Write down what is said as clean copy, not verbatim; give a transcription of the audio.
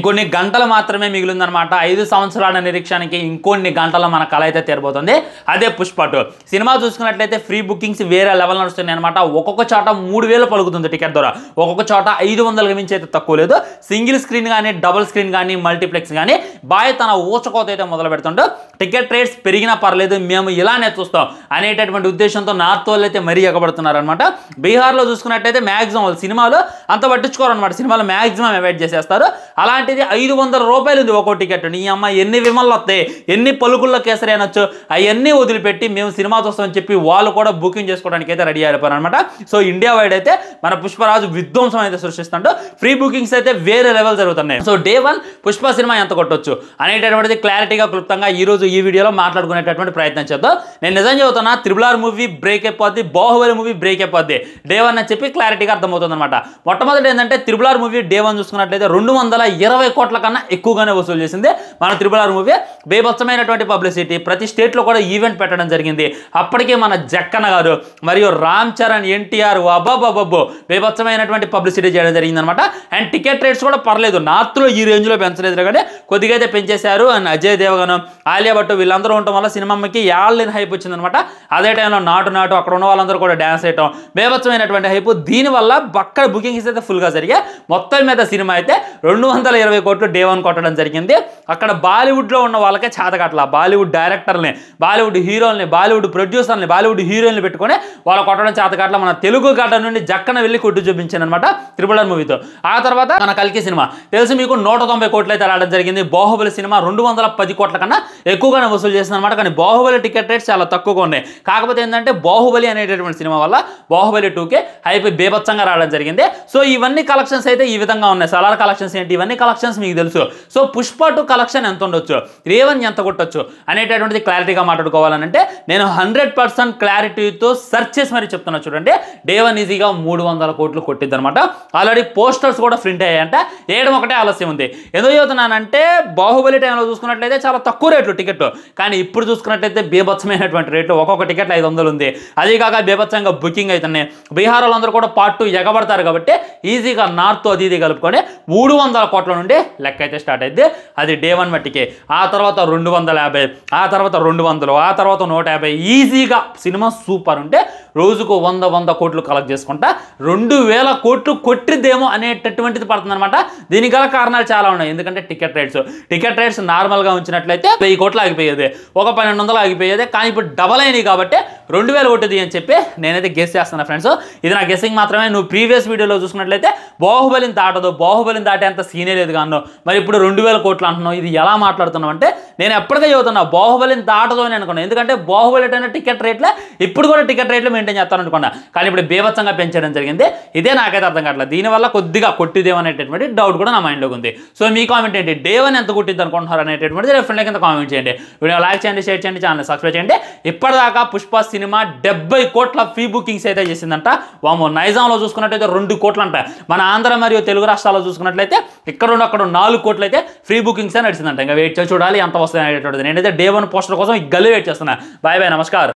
ఇంకొన్ని గంటలు మాత్రమే మిగిలిందనమాట. 5 సంవత్సరాల నిరీక్షణకి ఇంకొన్ని గంటల మన కళ అయితే తీరబోతుంది. అదే పుష్ప 2 సినిమా చూసుకున్నట్లయితే ఫ్రీ బుకింగ్స్ వేరే లెవెల్ నడుస్తున్నాయి అనమాట. ఒక్కొక్క చోట 3000 పలుకుతుంది టికెట్ ధర, ఒక్కొక్క చోట 500కి మించి అయితే తక్కువ లేదు. సింగిల్ స్క్రీన్ కానీ, డబుల్ స్క్రీన్ కానీ, మల్టీప్లెక్స్ కానీ బాయ్ తన ఊచకోత అయితే మొదలు పెడుతుంటూ టికెట్ రేట్స్ పెరిగినా పర్లేదు, మేము ఇలానే చూస్తాం అనేటటువంటి ఉద్దేశంతో నార్త్ వాళ్ళు అయితే మరీ ఎగబడుతున్నారు అనమాట. బీహార్లో చూసుకున్నట్లయితే మ్యాక్సిమం వాళ్ళు సినిమాలో పట్టించుకోరు అనమాట. సినిమాలో మ్యాక్సిమం అవాయిడ్ చేసేస్తారు. అలాంటిది 500 రూపాయలు ఉంది ఒక్కో టికెట్. నీ అమ్మ ఎన్ని విమల్లో వస్తాయి, ఎన్ని పలుకుల్లో కేసరి అనొచ్చు, అవన్నీ వదిలిపెట్టి మేము సినిమా చూస్తామని చెప్పి వాళ్ళు కూడా బుకింగ్ చేసుకోవడానికి అయితే రెడీ అయిపోయారు అనమాట. సో ఇండియా వైడ్ అయితే మన పుష్పరాజు విధ్వంసం అయితే సృష్టిస్తుంటూ ఫ్రీ బుకింగ్స్ అయితే వేరే లెవెల్ జరుగుతున్నాయి. సో డే 1 పుష్ప సినిమా ఎంత కొట్టొచ్చు అనేటటువంటిది క్లారిటీగా క్లుప్తంగా ఈ రోజు ఈ వీడియోలో మాట్లాడుకునేటటువంటి ప్రయత్నం చేద్దాం. నేను నిజం చెబుతున్నా, RRR మూవీ బ్రేక్ అయిపోద్ది, బాహుబలి మూవీ బ్రేక్ అయిపోద్ది డే 1 అని చెప్పి క్లారిటీగా అర్థమవుతుంది అనమాట. మొట్టమొదటి ఏంటంటే RRR మూవీ డే 1 చూసుకున్నట్లయితే 220 కోట్ల కన్నా ఎక్కువగానే వసూలు చేసింది మన RRR మూవీ. బేభత్సమైనటువంటి పబ్లిసిటీ, ప్రతి స్టేట్లో కూడా ఈవెంట్ పెట్టడం జరిగింది. అప్పటికే మన జక్కన్న గారు మరియు రామ్ చరణ్, ఎన్టీఆర్ అబ్బాబ్బబ్బో బేభత్సమైనటువంటి పబ్లిసిటీ చేయడం జరిగింది అనమాట. అండ్ టికెట్ రేట్స్ కూడా పర్లేదు, నార్త్లో ఈ రేంజ్లో పెంచలేదు కానీ కొద్దిగా అయితే పెంచేశారు. అండ్ అజయ్ దేవగన్, ఆలియా భట్ వీళ్ళందరూ ఉండటం వల్ల సినిమాకి ఏళ్ళని హైప్ వచ్చిందనమాట. అదే టైంలో నాటు అక్కడ ఉన్న వాళ్ళందరూ కూడా డ్యాన్స్ వేయటం, బేభత్సమైనటువంటి హైప్. దీనివల్ల బక్కడ బుకింగ్స్ అయితే ఫుల్గా జరిగాయి. మొత్తం మీద సినిమా అయితే 220 కోట్లు డే 1 కొట్టడం జరిగింది. అక్కడ బాలీవుడ్లో ఉన్న వాళ్ళకే చేతకట్ల, బాలీవుడ్ డైరెక్టర్ని, బాలీవుడ్ హీరోల్ని, బాలీవుడ్ ప్రొడ్యూసర్ని, బాలీవుడ్ హీరోయిన్లు పెట్టుకొని వాళ్ళు కొట్టడం చేతకట్ల మన తెలుగు గడ్డ నుండి జక్కన వెళ్ళి కొట్టు చూపించాను అనమాట RRR మూవీతో. ఆ తర్వాత మన కల్కి సినిమా తెలుసు మీకు 190 కోట్లు అయితే రావడం జరిగింది. బాహుబలి సినిమా 210 కోట్ల కన్నా ఎక్కువగానే వసూలు చేసింది అనమాట. కానీ బాహుబలి టికెట్ రేట్స్ చాలా తక్కువగా ఉన్నాయి. కాకపోతే ఏంటంటే బాహుబలి అనేటటువంటి సినిమా వల్ల బాహుబలి 2కే హైప్ బేభత్సంగా రావడం జరిగింది. సో ఇవన్నీ కలెక్షన్స్ అయితే ఈ విధంగా ఉన్నాయి. సలార్ కలెక్షన్స్ ఏంటి, ఇవన్నీ కలెక్షన్స్ మీకు తెలుసు. సో పుష్ప 2 కలెక్షన్ ఎంత ఉండొచ్చు, డే 1 ఎంత కొట్టొచ్చు అనేటటువంటిది క్లారిటీగా మాట్లాడుకోవాలనంటే నేను 100% క్లారిటీతో సెర్చ్ చేసి మరి చెప్తున్నా. చూడండి, డే 1 ఈజీగా 300 కోట్లు కొట్టిద్ది అనమాట. ఆల్రెడీ పోస్టర్స్ కూడా ప్రింట్ అయ్యాయంట. వేయడం ఒకటే ఆలస్యం ఉంది. ఎందుకు చెబుతున్నానంటే బాహుబలి టైంలో చూసుకున్నట్లయితే చాలా తక్కువ రేట్లు టికెట్, కానీ ఇప్పుడు చూసుకున్నట్లయితే బేభత్సమైనటువంటి రేట్లు. ఒక్కొక్క టికెట్ 500 ఉంది. అదే కాక బేభత్సంగా బుకింగ్ అవుతున్నాయి. బీహార్ వాళ్ళందరూ కూడా పార్ట్ 2 ఎగబడతారు కాబట్టి ఈజీగా నార్త్ అది ఇది కలుపుకొని 300 కోట్ల నుండి లెక్క అయితే స్టార్ట్ అయింది. అది డే 1 మట్టికి. ఆ తర్వాత 250, ఆ తర్వాత 200, ఆ తర్వాత 150. ఈజీగా సినిమా సూపర్ ఉంటే రోజుకు 100 కోట్లు కలెక్ట్ చేసుకుంటా 2000 కోట్లు కొట్టిద్దేమో అనేటటువంటిది పడుతుంది అనమాట. దీనికి గల కారణాలు చాలా ఉన్నాయి. ఎందుకంటే టికెట్ రేట్స్ నార్మల్గా ఉంచినట్లయితే 1000 కోట్లు ఆగిపోయేది, ఒక 1200 ఆగిపోయేది. కానీ ఇప్పుడు డబల్ అయినాయి కాబట్టి 2000 కొట్టింది అని చెప్పి నేనైతే గెస్ చేస్తున్నా ఫ్రెండ్స్. ఇది నా గెస్సింగ్ మాత్రమే. నువ్వు ప్రీవియస్ వీడియోలో చూసుకున్నట్లయితే బాహుబలిని దాటదు, బాహుబలిని దాటే అంత సీనే లేదు కాను, మరి ఇప్పుడు 2000 కోట్లు అంటున్నావు. ఇది ఎలా మాట్లాడుతున్నావు అంటే నేను ఎప్పటికే చదువుతున్నా బాహుబలిని దాటదు అని అనుకున్నాను. ఎందుకంటే బాహుబలి అంటే టికెట్ రేట్లే ఇప్పుడు కూడా టికెట్ రేట్లు మెయింటైన్ చేస్తాను అనుకున్నా. కానీ ఇప్పుడు బేభత్సంగా పెంచడం జరిగింది. ఇదే నాకైతే అర్థం కావట్లేదు. దీనివల్ల కొద్దిగా కొట్టిదేమనేటటువంటి డౌట్ కూడా నా మైండ్లోకి ఉంది. సో మీ కామెంట్ ఏంటి, డే 1 ఎంత కొట్టిద్ది అనుకుంటున్నారు అనేటటువంటిది డెఫినెట్గా కింద కామెంట్ చేయండి. వీడియో లైక్ చేయండి, షేర్ చేయండి, ఛానల్ సబ్స్క్రైబ్ చేయండి. ఇప్పటిదాకా పుష్ప సినిమా 70 కోట్ల ఫ్రీ బుకింగ్స్ అయితే చేసిందంట. వామో, నైజాంలో చూసుకున్నట్లయితే 2 కోట్లు అంట. మన ఆంధ్ర మరియు తెలుగు రాష్ట్రాల్లో చూసుకున్నట్లయితే ఇక్కడ 4 కోట్లు అయితే ఫ్రీ బుకింగ్స్ నడిచిందంట. ఇంకా వెయిట్ చేసి చూడాలి ఎంత వస్తాయి అనేటటువంటిది. నేనైతే డే 1 పోస్టర్ కోసం ఈ గల్లీ వెయిట్ చేస్తున్నా. బాయ్ బాయ్, నమస్కారం.